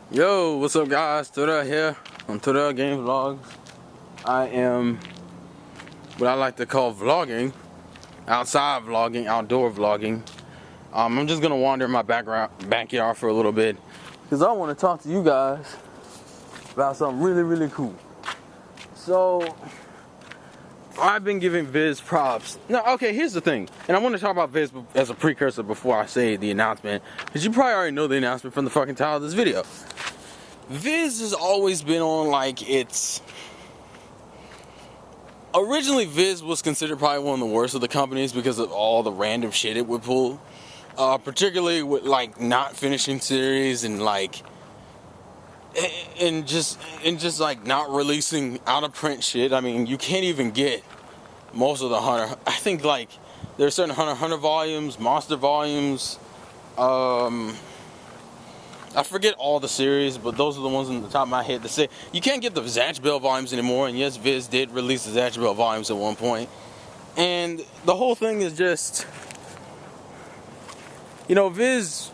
Yo, what's up guys? Tura here on Tura Game Vlogs. I am what I like to call vlogging, outside vlogging, outdoor vlogging. I'm just gonna wander in my backyard for a little bit because I want to talk to you guys about something really cool. So I've been giving Viz props. Now, okay, here's the thing, and I want to talk about Viz as a precursor before I say the announcement, because you probably already know the announcement from the fucking title of this video. Viz has always been on like its... Originally, Viz was considered probably one of the worst of the companies because of all the random shit it would pull. Particularly with like not finishing series and like... And just like not releasing out of print shit. I mean, you can't even get most of the Hunter. I think like there's certain Hunter volumes, Monster volumes. I forget all the series, but those are the ones on the top of my head to say. You can't get the Zatch Bell volumes anymore, and yes, Viz did release the Zatch Bell volumes at one point. And the whole thing is just, you know, Viz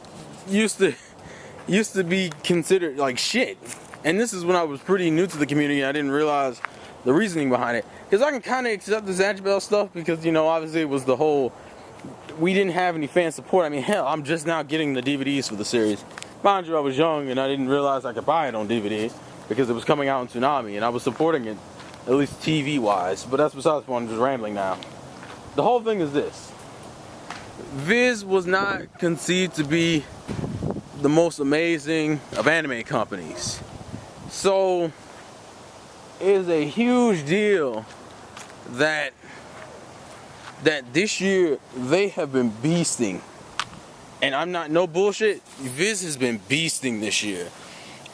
used to be considered like shit. And this is when I was pretty new to the community. I didn't realize the reasoning behind it. Because I can kind of accept the Zatch Bell stuff because, you know, obviously it was the whole, we didn't have any fan support. I mean, hell, I'm just now getting the DVDs for the series. Mind you, I was young and I didn't realize I could buy it on DVD because it was coming out in Tsunami and I was supporting it, at least TV-wise. But that's besides the point, I'm just rambling now. The whole thing is this. Viz was not conceived to be the most amazing of anime companies. So it is a huge deal that this year they have been beasting. And I'm not, no bullshit, Viz has been beasting this year.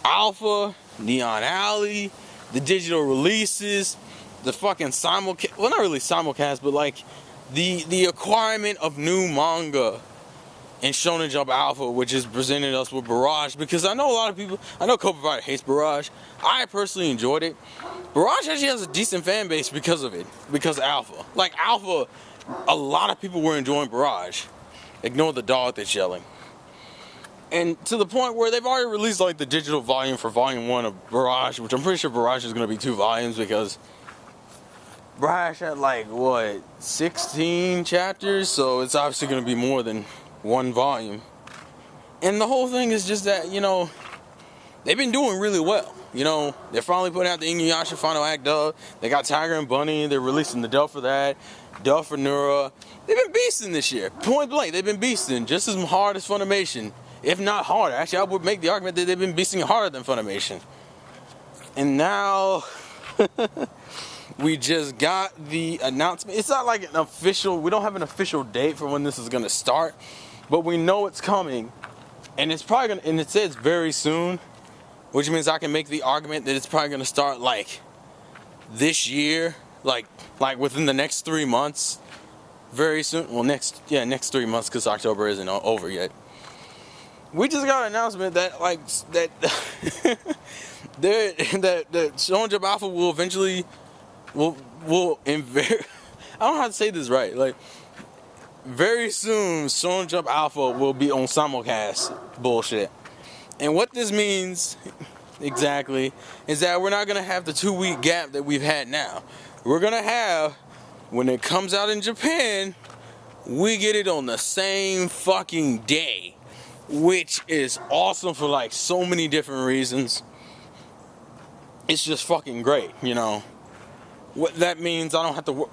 Alpha, Neon Alley, the digital releases, the fucking simulcast, well not really simulcast, but like the acquirement of new manga in Shonen Jump Alpha, which has presented us with Barrage, because I know a lot of people, I know Co-Provider hates Barrage. I personally enjoyed it. Barrage actually has a decent fan base because of it, because of Alpha. Like Alpha, a lot of people were enjoying Barrage. Ignore the dog that's yelling. And to the point where they've already released like the digital volume for volume 1 of Barrage, which I'm pretty sure Barrage is going to be 2 volumes because Barrage had like, what, 16 chapters? So it's obviously going to be more than 1 volume. And the whole thing is just that, you know, they've been doing really well. You know, they're finally putting out the Inuyasha Final Act dub. They got Tiger and Bunny. They're releasing the dub for that. Dub for Nura. They've been beasting this year. Point blank, they've been beasting just as hard as Funimation. If not harder. Actually, I would make the argument that they've been beasting harder than Funimation. And now, we just got the announcement. It's not like an official, we don't have an official date for when this is going to start. But we know it's coming. And it's probably going to, and it says very soon. Which means I can make the argument that it's probably going to start like this year. Like within the next 3 months. Very soon. Well, next 3 months because October isn't over yet. We just got an announcement that like that Shonen Jump Alpha will eventually I don't know how to say this right. Like very soon Shonen Jump Alpha will be on simulcast bullshit. And what this means exactly is that we're not gonna have the 2-week gap that we've had now. We're gonna have, when it comes out in Japan, we get it on the same fucking day, which is awesome for like so many different reasons. It's just fucking great, you know. What that means, I don't have to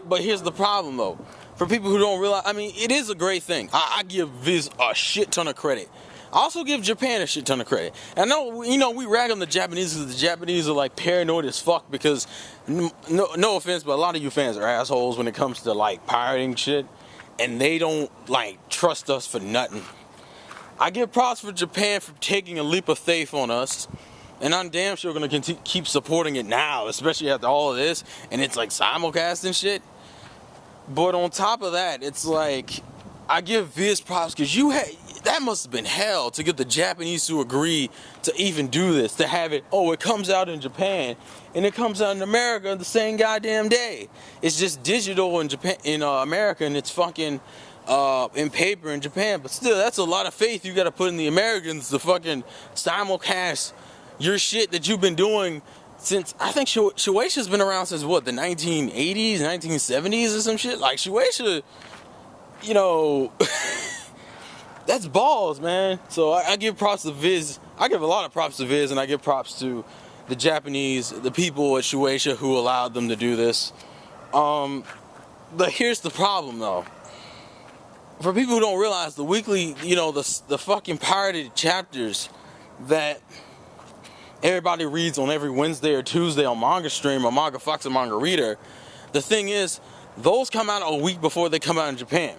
but here's the problem though. For people who don't realize, I mean, it is a great thing. I give Viz a shit ton of credit. I also give Japan a shit ton of credit. And I know, you know, we rag on the Japanese because the Japanese are like paranoid as fuck because, no offense, but a lot of you fans are assholes when it comes to like pirating shit. And they don't like trust us for nothing. I give props for Japan for taking a leap of faith on us. And I'm damn sure going to keep supporting it now, especially after all of this. And it's like simulcast and shit. But on top of that, it's like, I give Viz props because that must have been hell to get the Japanese to agree to even do this, to have it, it comes out in Japan and it comes out in America the same goddamn day. It's just digital in Japan, in America, and it's fucking in paper in Japan, but still, that's a lot of faith you got to put in the Americans to fucking simulcast your shit that you've been doing since, I think Shueisha's been around since what, the 1980s, 1970s or some shit? Like, Shueisha, you know, that's balls, man. So I give props to Viz. I give a lot of props to Viz, and I give props to the Japanese, the people at Shueisha who allowed them to do this. But here's the problem, though. For people who don't realize, the weekly, you know, the fucking pirated chapters that everybody reads on every Wednesday or Tuesday on Manga Stream or Manga Fox or Manga Reader, the thing is, those come out a week before they come out in Japan.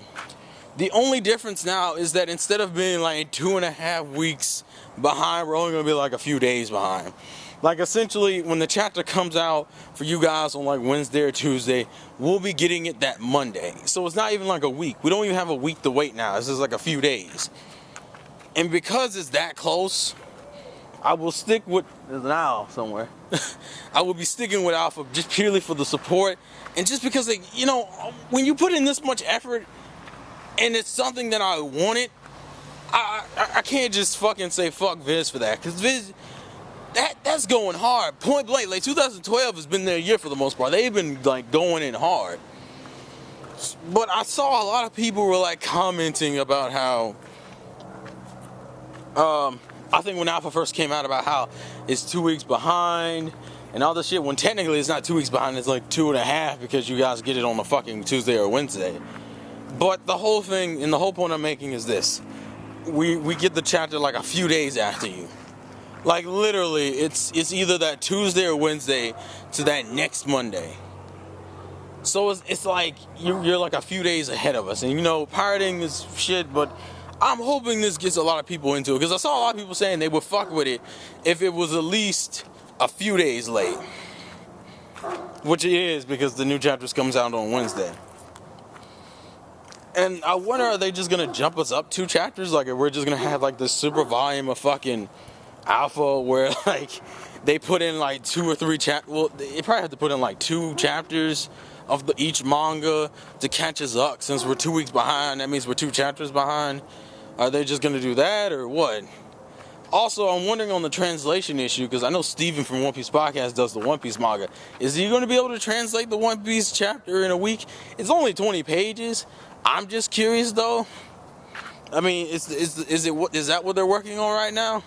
The only difference now is that instead of being like 2.5 weeks behind, we're only going to be like a few days behind. Like, essentially, when the chapter comes out for you guys on like Wednesday or Tuesday, we'll be getting it that Monday. So it's not even like a week. We don't even have a week to wait now. It's just like a few days. And because it's that close, I will stick with, there's an owl somewhere. I will be sticking with Alpha just purely for the support. And just because, like, you know, when you put in this much effort and it's something that I wanted, I can't just fucking say fuck Viz for that. Because Viz, that's going hard. Point blank, like 2012 has been their year for the most part. They've been like going in hard. But I saw a lot of people were like commenting about how, I think when Alpha first came out, about how it's 2 weeks behind and all this shit, when technically it's not 2 weeks behind, it's like 2.5 because you guys get it on a fucking Tuesday or Wednesday. But the whole thing, and the whole point I'm making is this. We get the chapter like a few days after you. Like, literally, it's either that Tuesday or Wednesday to that next Monday. So it's like you're like a few days ahead of us. And, you know, pirating is shit, but I'm hoping this gets a lot of people into it. Because I saw a lot of people saying they would fuck with it if it was at least a few days late. Which it is, because the new chapters comes out on Wednesday. And I wonder, are they just going to jump us up 2 chapters? Like, if we're just going to have like this super volume of fucking Alpha where like they put in like 2 or 3 well, they probably have to put in like 2 chapters of each manga to catch us up. Since we're 2 weeks behind, that means we're 2 chapters behind. Are they just gonna do that or what? Also, I'm wondering on the translation issue, because I know Steven from One Piece Podcast does the One Piece manga. Is he gonna be able to translate the One Piece chapter in a week? It's only 20 pages. I'm just curious though. I mean, is that what they're working on right now?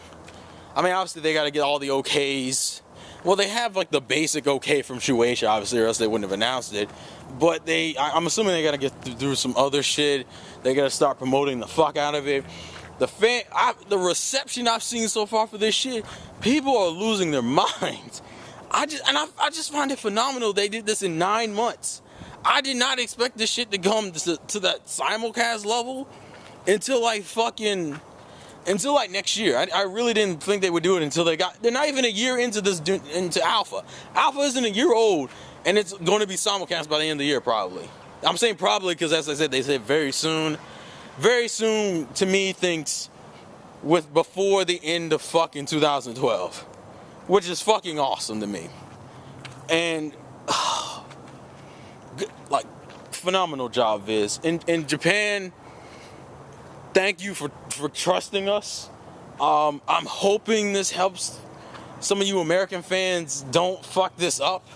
I mean, obviously they got to get all the okays. Well, they have like the basic okay from Shueisha, obviously, or else they wouldn't have announced it. But I'm assuming they got to get through some other shit. They got to start promoting the fuck out of it. The reception I've seen so far for this shit, people are losing their minds. I just find it phenomenal. They did this in 9 months. I did not expect this shit to come to that simulcast level until next year. I really didn't think they would do it until they're not even a year into Alpha. Alpha isn't a year old, and it's going to be simulcast by the end of the year, probably. I'm saying probably because, as I said, they said very soon. Very soon, to me, thinks before the end of fucking 2012, which is fucking awesome to me. And, like, phenomenal job, Viz. In Japan, thank you for trusting us. I'm hoping this helps some of you American fans don't fuck this up.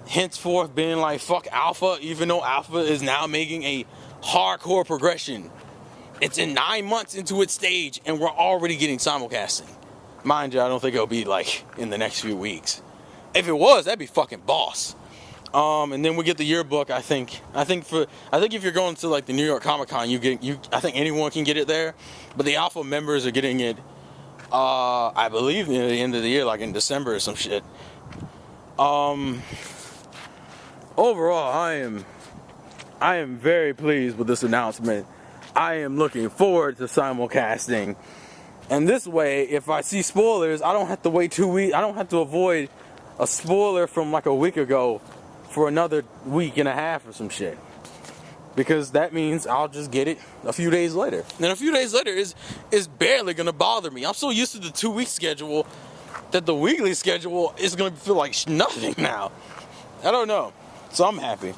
Henceforth being like, fuck Alpha, even though Alpha is now making a hardcore progression. It's in 9 months into its stage, and we're already getting simulcasting. Mind you, I don't think it'll be like in the next few weeks. If it was, that'd be fucking boss. And then we get the yearbook. I think if you're going to like the New York Comic-Con, I think anyone can get it there. But the Alpha members are getting it, I believe, near the end of the year, like in December or some shit. Overall, I am very pleased with this announcement. I am looking forward to simulcasting. And this way, if I see spoilers, I don't have to wait 2 weeks. I don't have to avoid a spoiler from like a week ago for another week and a half or some shit. Because that means I'll just get it a few days later. And a few days later is barely going to bother me. I'm so used to the 2 week schedule that the weekly schedule is going to feel like nothing now. I don't know. So I'm happy.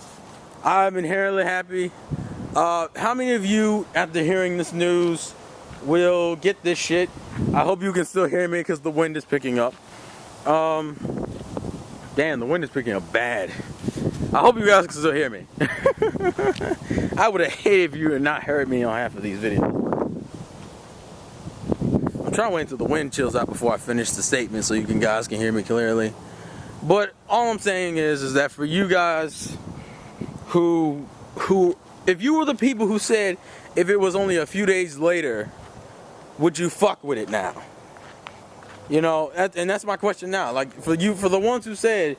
I'm inherently happy. How many of you, after hearing this news, will get this shit? I hope you can still hear me because the wind is picking up. Damn, the wind is picking up bad. I hope you guys can still hear me. I would have hated if you had not heard me on half of these videos. I'm trying to wait until the wind chills out before I finish the statement so you guys can hear me clearly. But all I'm saying is that for you guys who, if you were the people who said if it was only a few days later, would you fuck with it now? You know, and that's my question now. Like, for the ones who said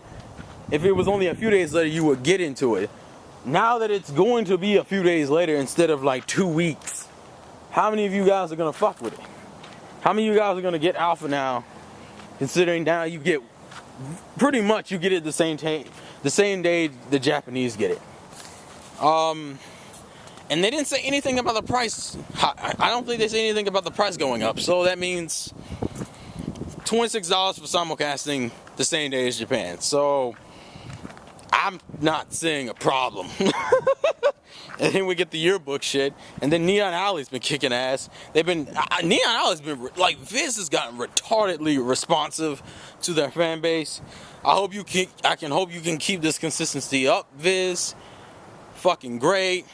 if it was only a few days later, you would get into it. Now that it's going to be a few days later instead of like 2 weeks, how many of you guys are going to fuck with it? How many of you guys are going to get alpha now, considering now you get, pretty much you get it the same day the Japanese get it. And they didn't say anything about the price. I don't think they say anything about the price going up. So that means $26 for simulcasting the same day as Japan. So I'm not seeing a problem. And then we get the yearbook shit, and then Neon Alley's been kicking ass. Neon Alley's been like, Viz has gotten retardedly responsive to their fan base. I hope you can keep this consistency up, Viz. Fucking great.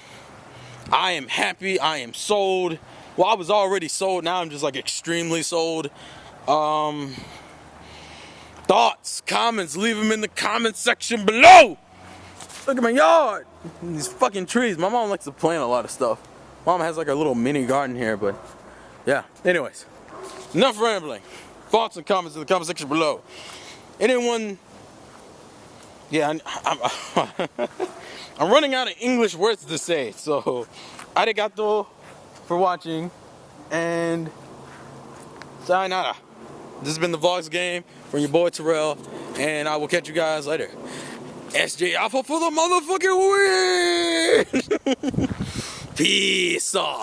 I am happy. I am sold. Well, I was already sold. Now I'm just like extremely sold. Thoughts, comments, leave them in the comment section below. Look at my yard. These fucking trees. My mom likes to plant a lot of stuff. Mom has like a little mini garden here, but yeah. Anyways, enough rambling. Thoughts and comments in the comment section below. Anyone? Yeah, I'm running out of English words to say. So, arigato for watching, and sayonara. This has been the Vlogs Game from your boy Terrell, and I will catch you guys later. SJ Alpha for the motherfucking win! Peace off.